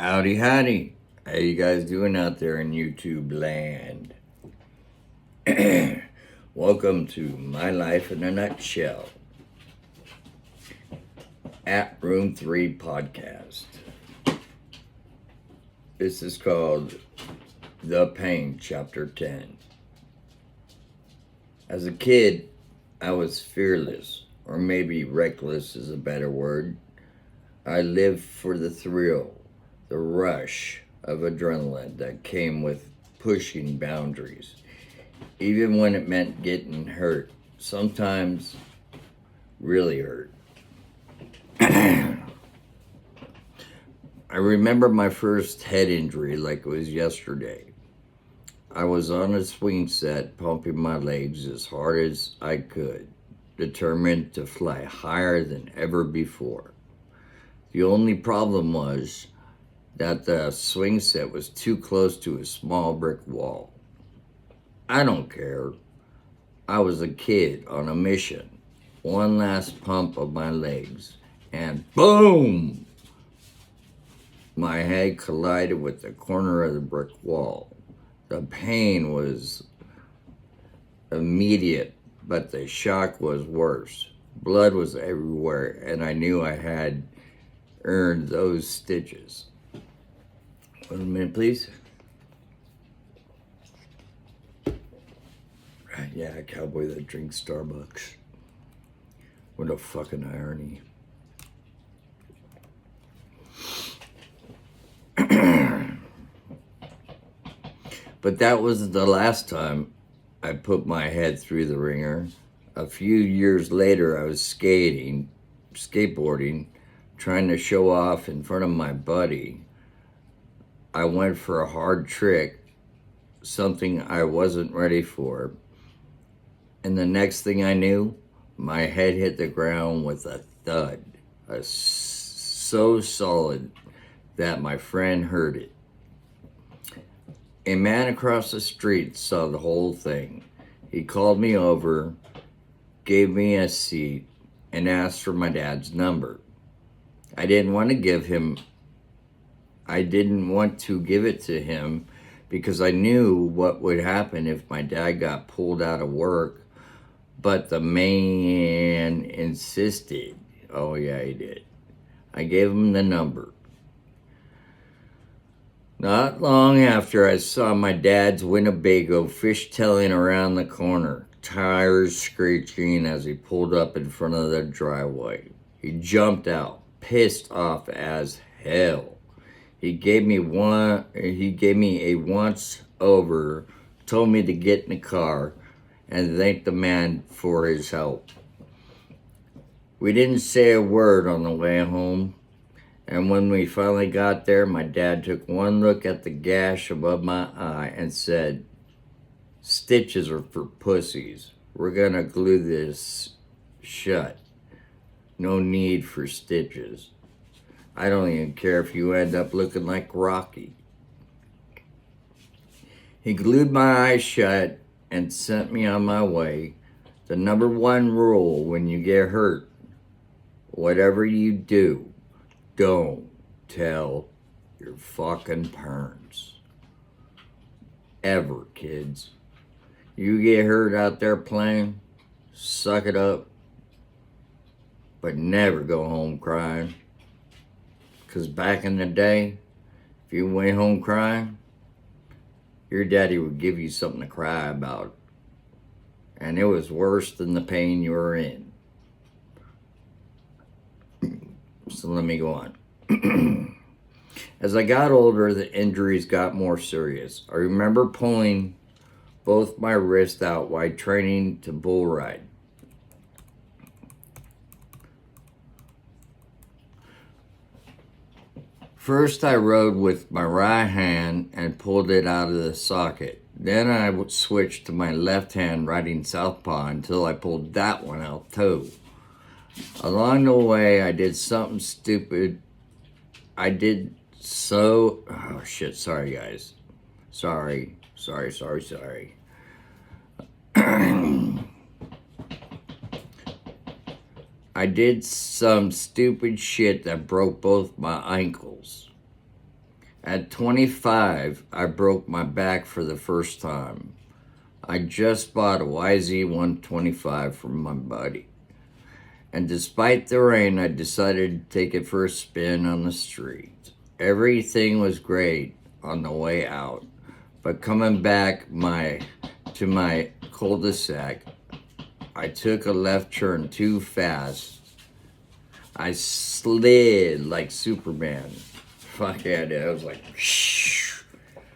Howdy, howdy. How you guys doing out there in YouTube land? Welcome to My Life in a Nutshell at Room 3 podcast. This is called The Pain, Chapter 10. As a kid, I was fearless, or maybe reckless is a better word. I lived for the thrill, the rush of adrenaline that came with pushing boundaries, even when it meant getting hurt, sometimes really hurt. I remember my first head injury like it was yesterday. I was on a swing set pumping my legs as hard as I could, determined to fly higher than ever before. The only problem was that the swing set was too close to a small brick wall. I don't care. I was a kid on a mission. One last pump of my legs, and boom! My head collided with the corner of the brick wall. The pain was immediate, but the shock was worse. Blood was everywhere, and I knew I had earned those stitches. 1 minute, please. Yeah, a cowboy that drinks Starbucks. What a fucking irony. But that was the last time I put my head through the ringer. A few years later, I was skateboarding, trying to show off in front of my buddy. I went for a hard trick, something I wasn't ready for. And the next thing I knew, my head hit the ground with a thud, so solid that my friend heard it. A man across the street saw the whole thing. He called me over, gave me a seat, and asked for my dad's number. I didn't want to give it to him because I knew what would happen if my dad got pulled out of work, but the man insisted. Oh yeah, he did. I gave him the number. Not long after, I saw my dad's Winnebago fishtailing around the corner, tires screeching as he pulled up in front of the driveway. He jumped out, pissed off as hell. He gave me a once over, told me to get in the car, and thanked the man for his help. We didn't say a word on the way home. And when we finally got there, my dad took one look at the gash above my eye and said, "Stitches are for pussies. We're gonna glue this shut. No need for stitches. I don't even care if you end up looking like Rocky." He glued my eyes shut and sent me on my way. The number one rule when you get hurt, whatever you do, don't tell your fucking parents. Ever, kids. You get hurt out there playing, suck it up, but never go home crying. Because back in the day, if you went home crying, your daddy would give you something to cry about. And it was worse than the pain you were in. So let me go on. As I got older, the injuries got more serious. I remember pulling both my wrists out while training to bull ride. First, I rode with my right hand and pulled it out of the socket. Then I would switch to my left hand riding southpaw until I pulled that one out too. Along the way, I did something stupid. Oh shit, sorry guys. Sorry. I did some stupid shit that broke both my ankles. At 25, I broke my back for the first time. I just bought a YZ125 from my buddy. And despite the rain, I decided to take it for a spin on the street. Everything was great on the way out, but coming back to my cul-de-sac, I took a left turn too fast. I slid like Superman. Fuck yeah, dude. I was like,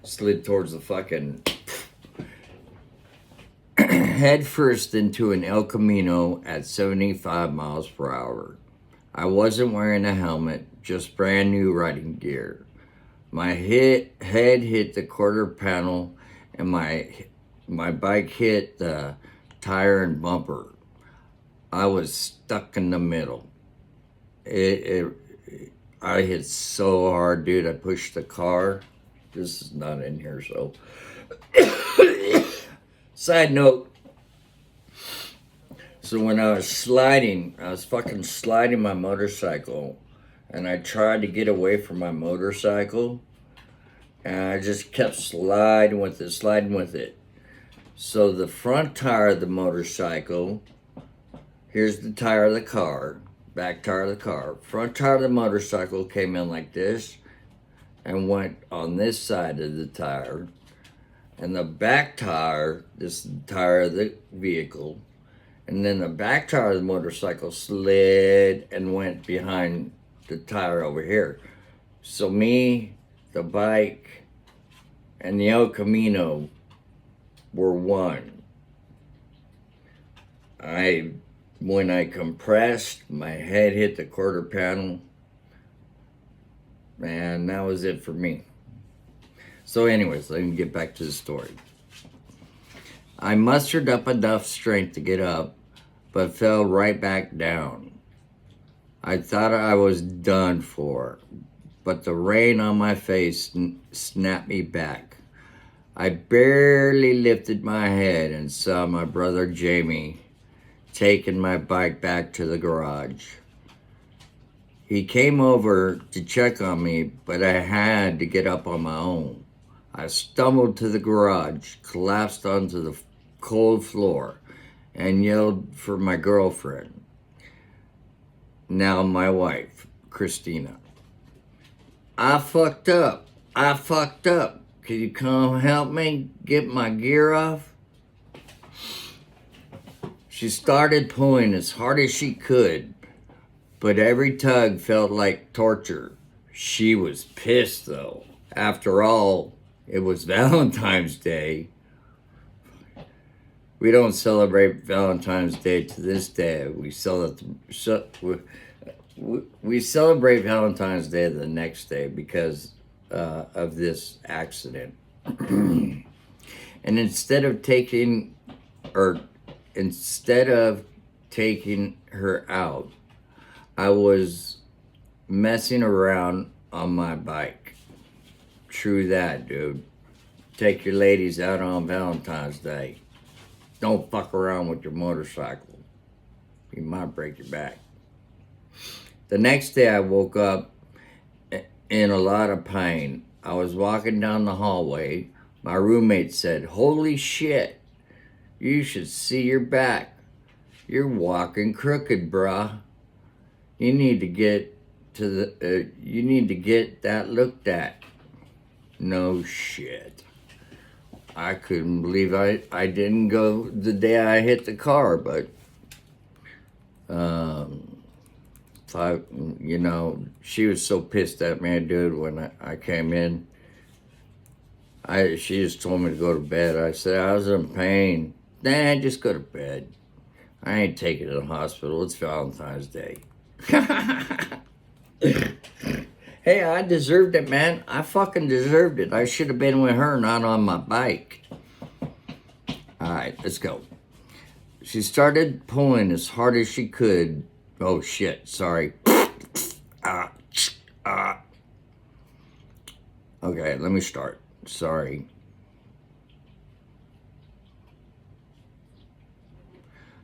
slid towards the fucking head first into an El Camino at 75 miles per hour. I wasn't wearing a helmet, just brand new riding gear. My head hit the quarter panel and my bike hit the tire and bumper. I was stuck in the middle. I hit so hard, dude. I pushed the car. This is not in here, so. Side note. So when I was fucking sliding my motorcycle, and I tried to get away from my motorcycle, and I just kept sliding with it. So the front tire of the motorcycle, here's the tire of the car, back tire of the car. Front tire of the motorcycle came in like this and went on this side of the tire. And the back tire, this is the tire of the vehicle, and then the back tire of the motorcycle slid and went behind the tire over here. So me, the bike, and the El Camino were one. When I compressed, my head hit the quarter panel. Man, that was it for me. So anyways, let me get back to the story. I mustered up enough strength to get up, but fell right back down. I thought I was done for, but the rain on my face snapped me back. I barely lifted my head and saw my brother Jamie taking my bike back to the garage. He came over to check on me, but I had to get up on my own. I stumbled to the garage, collapsed onto the cold floor, and yelled for my girlfriend, now my wife, Christina. I fucked up. Can you come help me get my gear off? She started pulling as hard as she could, but every tug felt like torture. She was pissed though. After all, it was Valentine's Day. We don't celebrate Valentine's Day to this day. We celebrate Valentine's Day the next day because of this accident. And instead of taking her out, I was messing around on my bike. True that, dude. Take your ladies out on Valentine's Day. Don't fuck around with your motorcycle. You might break your back. The next day I woke up in a lot of pain. I was walking down the hallway. My roommate said, "Holy shit, you should see your back. You're walking crooked, bruh. You need to get that looked at." No shit. I couldn't believe I didn't go the day I hit the car, but she was so pissed at me, dude, when I came in. She just told me to go to bed. I said I was in pain. Nah, just go to bed. I ain't taking it to the hospital. It's Valentine's Day. Hey, I deserved it, man. I fucking deserved it. I should have been with her, not on my bike. All right, let's go. She started pulling as hard as she could. Oh, shit, sorry. Okay, let me start. Sorry.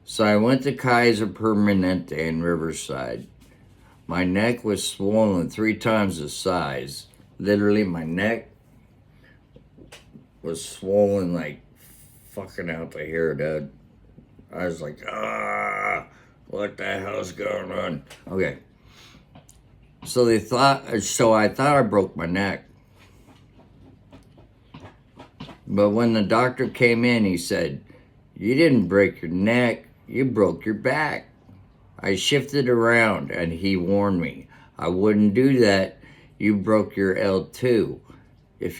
So I went to Kaiser Permanente in Riverside. My neck was swollen 3 times the size. Literally, my neck was swollen like fucking out the hair, dude. I was like, what the hell's going on? Okay. So I thought I broke my neck. But when the doctor came in, he said, you didn't break your neck, you broke your back. I shifted around and he warned me, I wouldn't do that. You broke your L2. If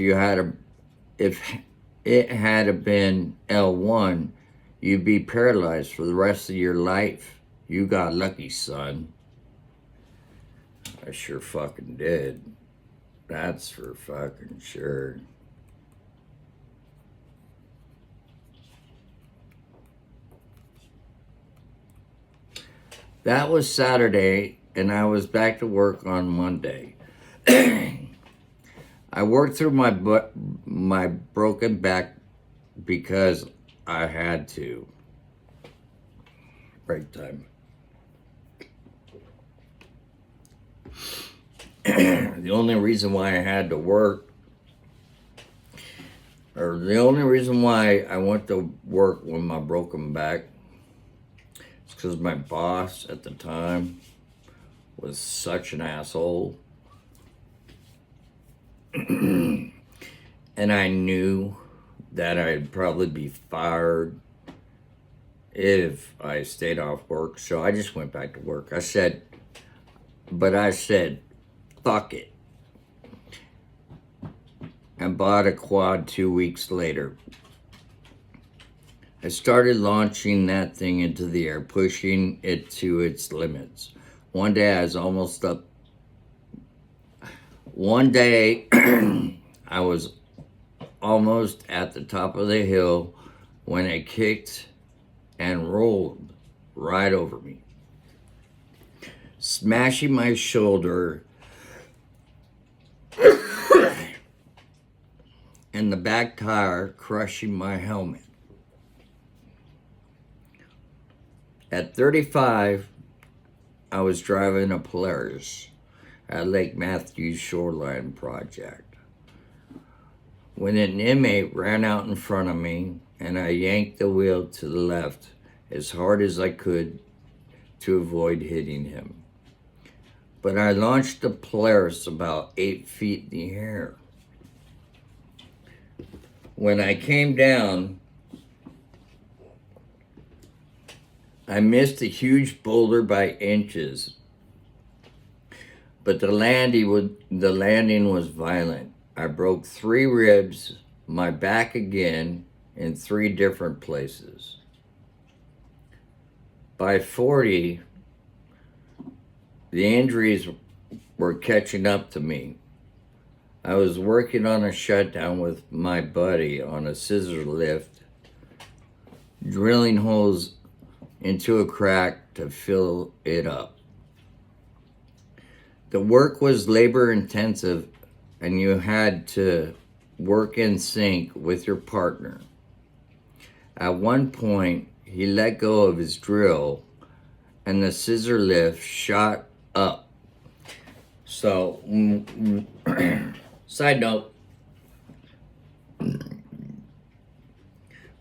it had been L1, you'd be paralyzed for the rest of your life. You got lucky, son. I sure fucking did. That's for fucking sure. That was Saturday, and I was back to work on Monday. I worked through my broken back because I had to. Break time. The only reason why I had to work, or the only reason why I went to work with my broken back, is because my boss at the time was such an asshole. And I knew that I'd probably be fired if I stayed off work. So I just went back to work. I said, fuck it. I bought a quad 2 weeks later. I started launching that thing into the air, pushing it to its limits. One day I was almost at the top of the hill when it kicked and rolled right over me, smashing my shoulder and the back tire crushing my helmet. At 35, I was driving a Polaris at Lake Matthews Shoreline Project when an inmate ran out in front of me, and I yanked the wheel to the left as hard as I could to avoid hitting him. But I launched the Polaris about 8 feet in the air. When I came down, I missed a huge boulder by inches, but the landing was violent. I broke 3 ribs, my back again, in 3 different places. By 40, the injuries were catching up to me. I was working on a shutdown with my buddy on a scissor lift, drilling holes into a crack to fill it up. The work was labor intensive, and you had to work in sync with your partner. At one point, he let go of his drill and the scissor lift shot up. So, side note,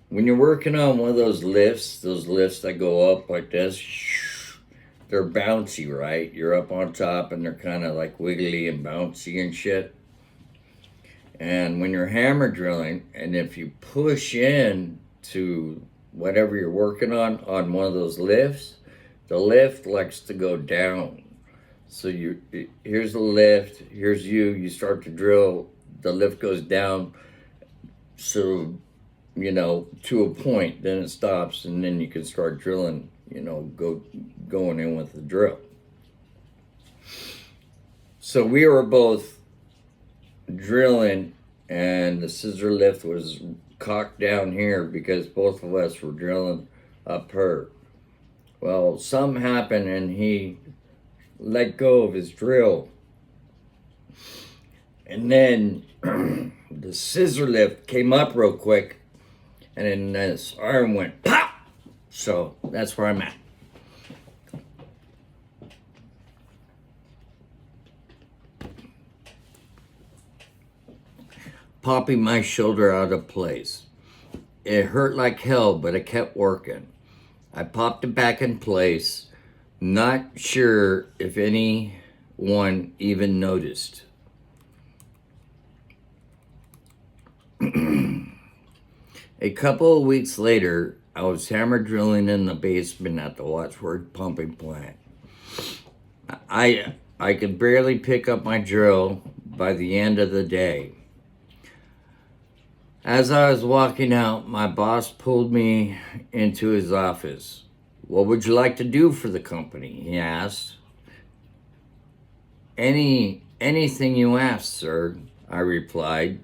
when you're working on one of those lifts that go up like this, they're bouncy, right? You're up on top and they're kind of like wiggly and bouncy and shit. And when you're hammer drilling, and if you push in to whatever you're working on one of those lifts, the lift likes to go down. So here's the lift, here's you start to drill, the lift goes down, so, to a point, then it stops, and then you can start drilling, going in with the drill. So we were both drilling, and the scissor lift was cocked down here because both of us were drilling up her. Well, something happened and he let go of his drill. And then the scissor lift came up real quick, and then this arm went pop. So that's where I'm at. popping my shoulder out of place. It hurt like hell, but it kept working. I popped it back in place, not sure if anyone even noticed. A couple of weeks later, I was hammer drilling in the basement at the Wattsworth pumping plant. I could barely pick up my drill by the end of the day. As I was walking out, my boss pulled me into his office. "What would you like to do for the company?" he asked. Anything you ask, sir," I replied.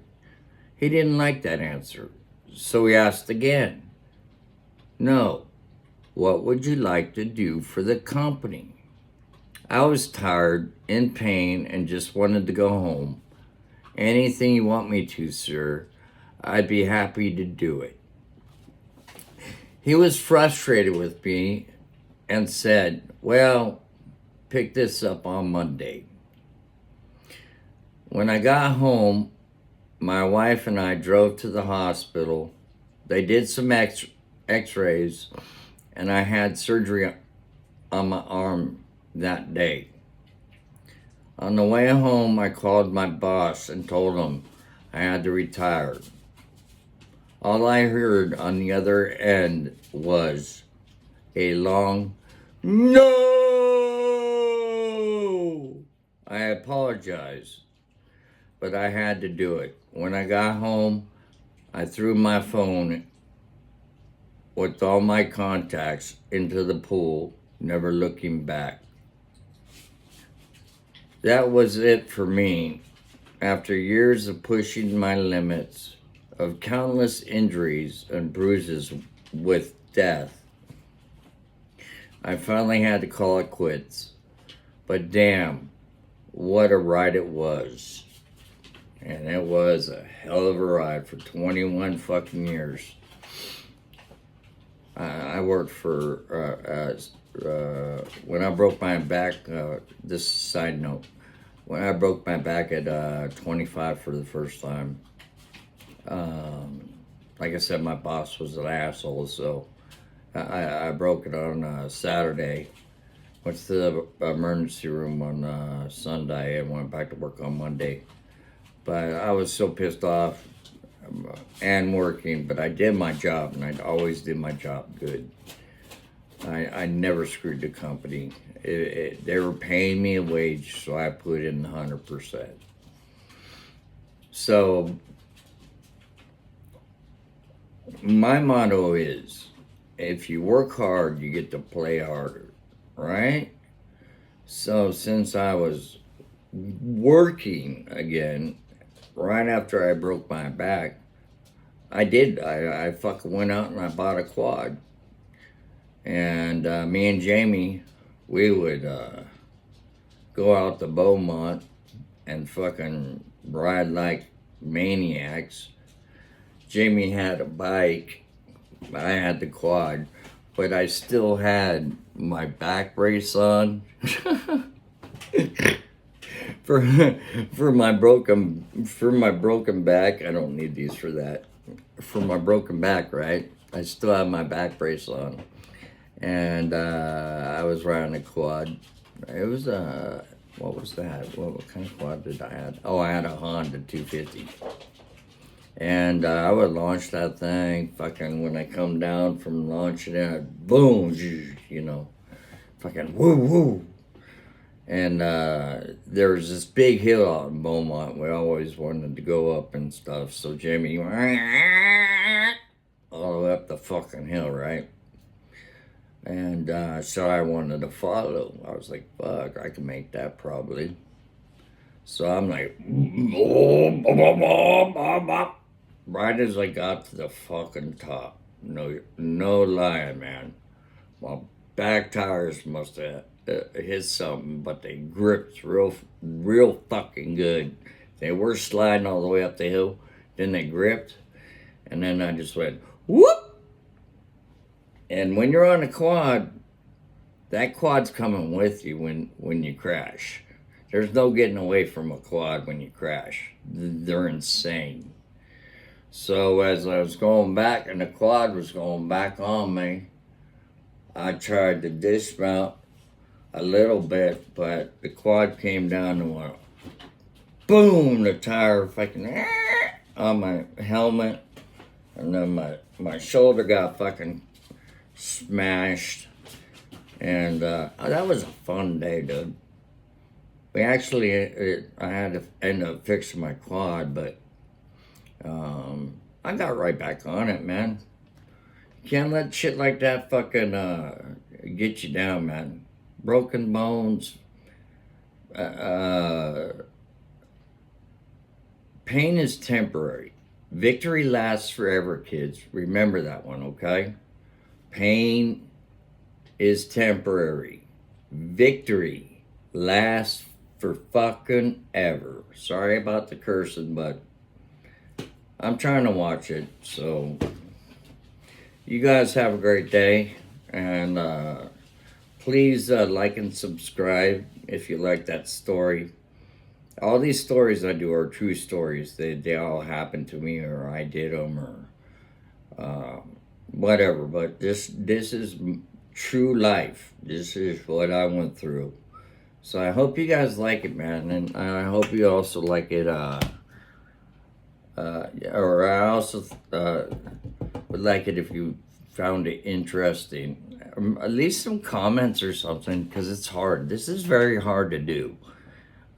He didn't like that answer, so he asked again. "No, what would you like to do for the company?" I was tired, in pain, and just wanted to go home. "Anything you want me to, sir. I'd be happy to do it." He was frustrated with me and said, "Well, pick this up on Monday." When I got home, my wife and I drove to the hospital. They did some x-rays, and I had surgery on my arm that day. On the way home, I called my boss and told him I had to retire. All I heard on the other end was a long "No!" I apologized, but I had to do it. When I got home, I threw my phone with all my contacts into the pool, never looking back. That was it for me. After years of pushing my limits, of countless injuries and bruises with death, I finally had to call it quits. But damn, what a ride it was. And it was a hell of a ride for 21 fucking years. I worked for, when I broke my back, this side note, when I broke my back at 25 for the first time, like I said, my boss was an asshole, so I broke it on Saturday. Went to the emergency room on Sunday and went back to work on Monday. But I was so pissed off and working, but I did my job, and I always did my job good. I never screwed the company. They were paying me a wage, so I put in 100%. So my motto is, if you work hard, you get to play harder, right? So since I was working again, right after I broke my back, I fucking went out and I bought a quad. And me and Jamie, we would go out to Beaumont and fucking ride like maniacs. Jamie had a bike, I had the quad, but I still had my back brace on. for my broken back. I don't need these for that. For my broken back, right? I still have my back brace on, and I was riding a quad. It was what was that? What kind of quad did I have? Oh, I had a Honda 250, and I would launch that thing. Fucking when I come down from launching it, boom, you know, fucking woo woo. And there was this big hill out in Beaumont. We always wanted to go up and stuff. So Jamie, all the way up the fucking hill, right? And so I wanted to follow. I was like, fuck, I can make that probably. So I'm like, right as I got to the fucking top. No lying, man. My back tires must have hit something, but they gripped real fucking good. They were sliding all the way up the hill, then they gripped, and then I just went whoop. And when you're on a quad, that quad's coming with you when you crash. There's no getting away from a quad when you crash. They're insane. So as I was going back and the quad was going back on me, I tried to dismount a little bit, but the quad came down and went boom, the tire fucking on my helmet, and then my shoulder got fucking smashed. And that was a fun day, dude. We actually, I had to end up fixing my quad, but I got right back on it, man. You can't let shit like that fucking get you down, man. Broken bones, pain is temporary. Victory lasts forever, kids. Remember that one, okay? Pain is temporary. Victory lasts for fucking ever. Sorry about the cursing, but I'm trying to watch it. So, you guys have a great day. And please like and subscribe if you like that story. All these stories I do are true stories. They all happened to me, or I did them, or whatever. But this is true life. This is what I went through. So I hope you guys like it, man, and I hope you also like it. Or I also would like it if you found it interesting. At least some comments or something, because it's hard. This is very hard to do.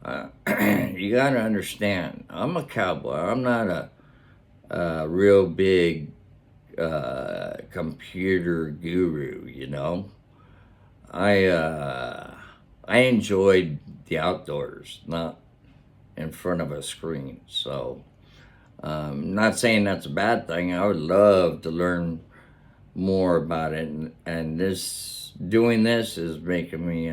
You gotta understand, I'm a cowboy. I'm not a real big computer guru, you know. I enjoyed the outdoors, not in front of a screen. So, not saying that's a bad thing. I would love to learn more about it, and doing this is making me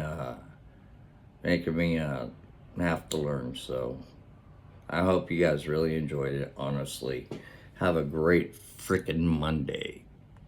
have to learn. So I hope you guys really enjoyed it. Honestly, have a great freaking Monday.